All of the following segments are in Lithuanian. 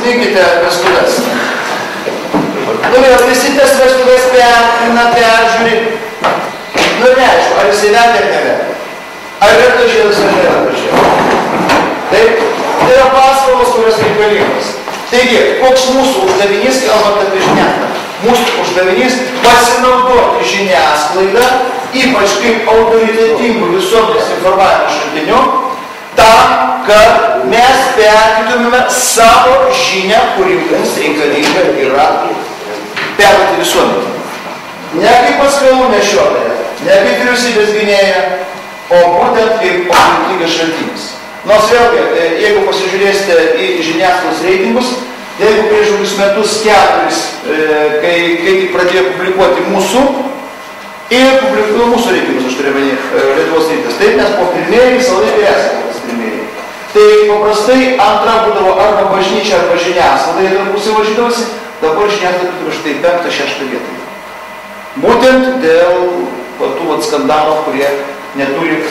Vykite vestuvės. Nu vėl, visi tas vestuvės peržiūri. Nu neaišku, ar jisai vedė ar nevedė. Ar yra atvažiavęs ar nėra atvažiavęs. Taip, tai yra paslaugos, kurios reikalingos. Taigi, koks mūsų uždavinys, kalbant apie žiniasklaidą? Mūsų uždavinys pasinaudoti žiniasklaidą, ypač kaip autoritetingų visuomenės informavimo šaltiniu, tam, kad mes perduotumėme savo žinią, kuri mums reikalinga yra perduoti visuomenę. Ne kaip paskalų nešiotoja, ne kaip vyriausybės gynėja, o būtent kaip autoritetingas šaltinis. Nors vėlgi, jeigu pasižiūrėsite į žiniasklaidos reitingus, jeigu prieš kokius metus 4, kai tik pradėjo publikuoti mūsų ir mūsų reitingus, aš turiu meni Lietuvos reitingas, taip mes po pirmieji visą laiką esame pas pirmieji. Tai paprastai antra būdavo arba bažnyčia, arba žiniasklaida, jie tarpusai važydavosi, dabar žiniasklaida turi štai 5-6 vietą. Būtent dėl tų skandalų, kurie neturi.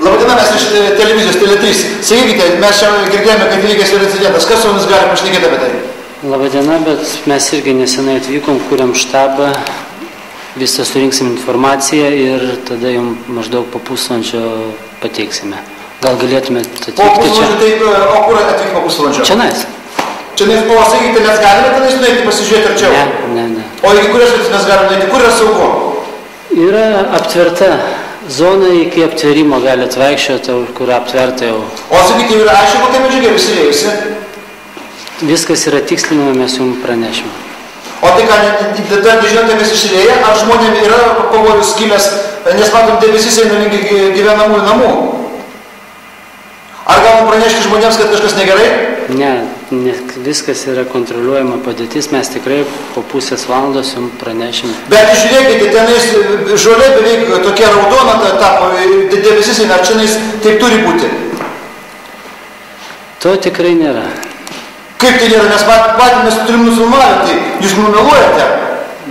Labadiena, mes iš televizijos Tele3. Sakykite, mes čia girdėjome, kad įvykęs yra incidentas. Kas su mumis gali pašnekėti apie tai? Labadiena, bet mes irgi nesenai atvykom, kuriam štabą, visą surinksim informaciją ir tada jums maždaug po pusvalandžio pateiksime. Gal galėtumėte atvykti čia? Po pusvalandžio, tai o kur atvykti po pusvalandžio? Čianais. Čianais, o sakykite, mes galime tenais nueiti pasižiūrėti arčiau? Ne. O iki kurios vietos mes galime nueiti? Kur yra saugu? Yra aptverta zona, iki aptverimo gali atvaikščioti, kur aptverta jau. O sakykite, yra aišku, kokia medžiaga įsiliejusi? Viskas yra tikslinama, mes jums pranešime. O tai ką, dar nežinote, mes išsilieja, ar žmonėm yra pavojus kilęs, nes matom, debesis eina link gyvenamųjų namų? Ar galim pranešti žmonėms, kad kažkas negerai? Ne, viskas yra kontroliuojama padėtis, mes tikrai po pusės valandos jums pranešime. Bet žiūrėkite, tenais žolė beveik tokia raudona tapo, debesis eina, ar čionais taip turi būti? To tikrai nėra. Kaip tai nėra, nes patys mes turim nufilmavę, tai jūs numeluojate.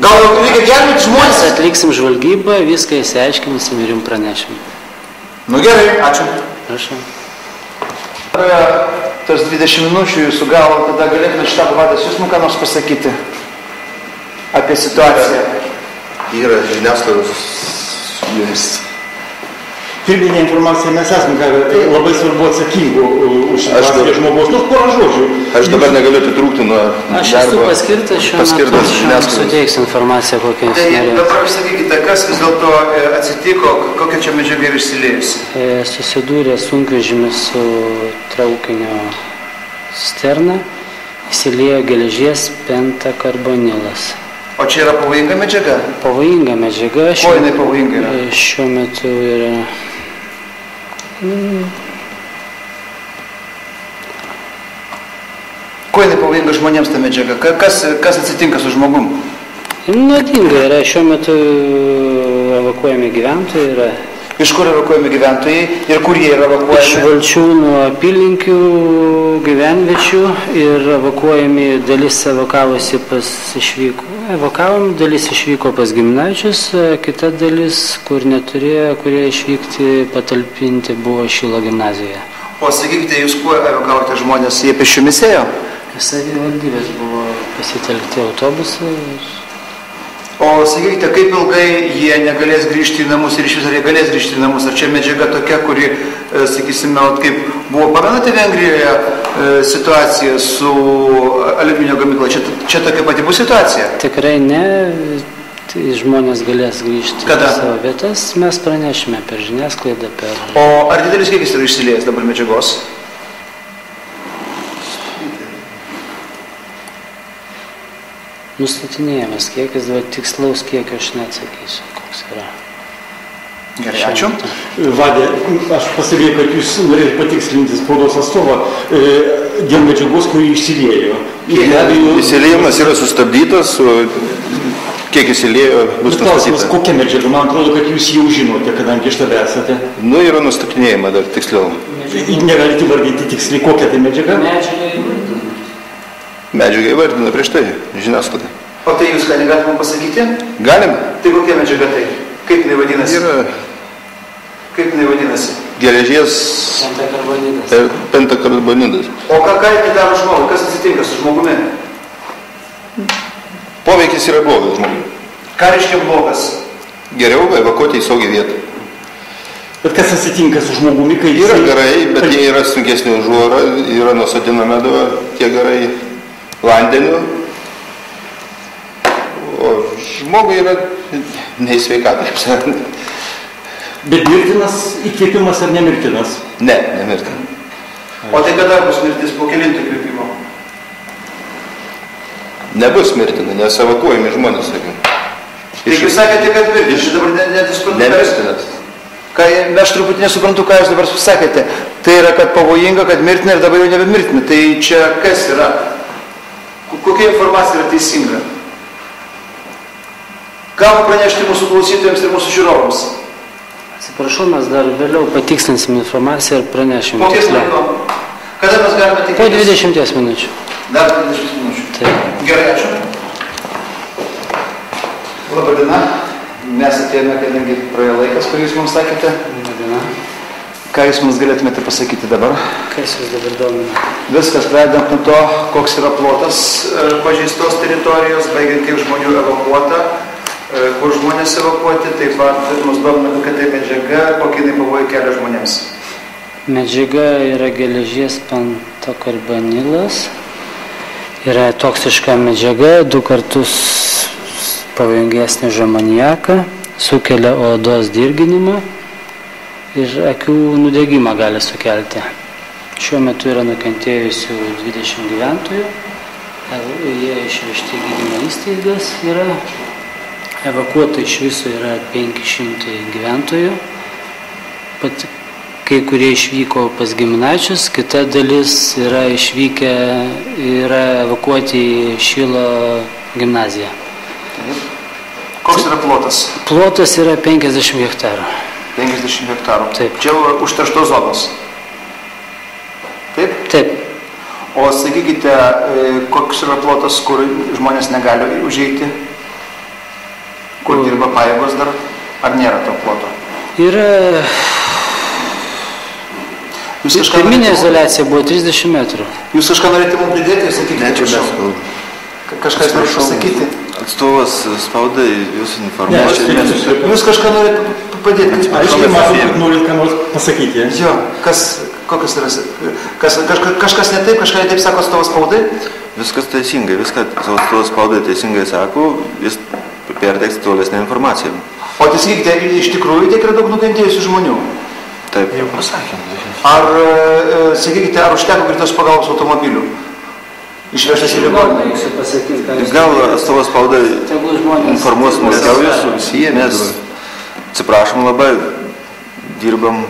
Gal reikia gelbėti žmonės? Mes atliksim žvalgybą, viską įsiaiškinsim ir jums pranešim. Nu gerai, ačiū. Prašau. Tas 20 minučių jūsų galvo, tada galėtume štabo vadas jūs ką nors pasakyti apie situaciją. Yra žiniasklaidos jums. Pirminė informacija mes esame gavę labai svarbu atsakingų už situaciją žmogaus. Nors porą žodžių. Aš dabar negaliu atitrūkti nuo darbo. Aš esu paskirtas šiuo metu, suteiksiu informaciją, kokią jūs norėjote. Tai dabar sakykite, kas vis dėlto atsitiko, kokia čia medžiaga yra išsiliejusi? Susidūrė sunkvežimis su traukinio cisterna, įsiliejo geležies pentakarbonilas. O čia yra pavojinga medžiaga? Pavojinga medžiaga. Kuo jinai pavojinga yra? Šiuo metu yra... Kuo jinai pavojinga žmonėms ta medžiaga? Kas atsitinka su žmogum? Nuodinga yra. Šiuo metu evakuojami gyventojai yra. Iš kur evakuojami gyventojai ir kur jie yra evakuojami? Iš Valčiūnų apylinkių gyvenviečių ir evakuojami, dalis evakavosi evakuavom, dalis išvyko pas giminaičius, kita dalis, kur neturėjo, kurie išvykti, patalpinti buvo Šilo gimnazijoje. O sakykite, jūs kuo evakavote žmonės, jie pėsčiomis ėjo? Savivaldybės buvo pasitelkti autobusai. O sakykite, kaip ilgai jie negalės grįžti į namus ir iš viso jie galės grįžti į namus? Ar čia medžiaga tokia, kuri, sakysime, kaip buvo pamenate Vengrijoje situacija su aliuminio gamykla? Čia tokia pati bus situacija? Tikrai ne. Tai žmonės galės grįžti į savo vietas. Mes pranešime per žiniasklaidą, per... O ar didelis kiekis yra išsiliejęs dabar medžiagos? Nustatinėjamas kiekis, bet tikslaus kiekio aš neatsakysiu, koks yra. Gerai, ačiū. Vadė, aš pastebėjau, kad jūs norėjote patikslinti spaudos atstovą dėl medžiagos, kuri išsiliejo. Įsiliejimas yra sustabdytas, kiek įsiliejo bus nustatyta. Kokia medžiaga? Man atrodo, kad jūs jau žinote, kadangi iš tada esate. Nu, yra nustatinėjama dar tiksliau. Negalite vardinti tiksliai, kokia tai medžiaga? Medžiaga įvardina prieš tai, žiniasklaida. O tai jūs ką negalit man pasakyti? Galim. Tai kokia medžiaga tai? Kaip jinai vadinasi? Yra Kaip jinai vadinasi? Geležies pentakarbonidas. O ką jinai daro žmogui? Kas atsitinka su žmogumi? Poveikis yra blogas žmogui. Ką reiškia blogas? Geriau evakuoti į saugią vietą. Bet kas atsitinka su žmogumi, kai Yra garai, bet jie yra sunkesni už orą, yra nusodina medų, tie garai vandeniu. O žmogui yra neįsveikata, kaip sakant. Bet mirtinas įkvėpimas ar nemirtinas? Ne, nemirtinas. O tai kada bus mirtis po kelinto įkvėpimo? Nebus mirtina, nes evakuojami žmonės, sakim. Tai jūs sakėte, kad mirtis, aš dabar nediskutuoju. Nemirtinas. Aš truputį nesuprantu, ką jūs dabar sakėte. Tai yra, kad pavojinga, kad mirtina ir dabar jau nebemirtina. Tai čia kas yra? Kokia informacija yra teisinga? Ką pranešti mūsų klausytojams ir mūsų žiūrovams? Atsiprašau, mes dar vėliau patikslinsim informaciją ir pranešim. Po kiek laiko? Kada mes galime tikėtis? Po 20 minučių. Dar 20 minučių. Taip. Gerai, ačiū. Labadiena. Mes atėjome, kadangi praėjo laikas, kurį jūs mums sakėte. Labadiena. Ką jūs mums galėtumėte pasakyti dabar? Kas jūs dabar domina? Viskas pradedant nuo to, koks yra plotas pažeistos teritorijos, baigiant kiek žmonių evakuota, kur žmonės evakuoti, taip pat mus domina, kokia tai medžiaga, kokį jinai pavojų kelia žmonėms. Medžiaga yra geležies pentakarbonilas. Yra toksiška medžiaga, 2 kartus pavojingesnė už amoniaką, sukelia odos dirginimą ir akių nudegimą gali sukelti. Šiuo metu yra nukentėjusių 20 gyventojų, jie išvežti gydymo įstaigas yra, evakuota iš viso yra 500 gyventojų, kai kurie išvyko pas giminaičius, kita dalis yra išvykę, yra evakuoti į Šilo gimnaziją. Koks yra plotas? Plotas yra 50 hektarų. 50 hektarų. Taip. Čia užterštos zonos. Taip? Taip. O sakykite, koks yra plotas, kur žmonės negali užeiti? Kur dirba pajėgos dar? Ar nėra to ploto? Yra... Pirminė izoliacija buvo 30 metrų. Jūs kažką norite mums pridėti, sakykite, Ne, čia mes prašau. kalbame. Kažką jūs norite pasakyti? Atstovas spaudai jūsų informaciją. Jūs kažką norite padėti? Aiškiai matom, kad norit ką nors pasakyti. Jo, kokios yra? Kažkas ne taip, kažką ne taip sako atstovas spaudai? Viskas teisingai, viską atstovas spaudai teisingai sako, jis perteiks tolesnę informaciją. O tai sakykite, iš tikrųjų tiek yra daug nukentėjusių žmonių? Taip. Jau pasakėm. Ar, sakykite, ar užteko greitos pagalbos automobilių? Išvežtas į ligoninę? Gal atstovas spaudai informuos mus, mes atsiprašom labai, dirbam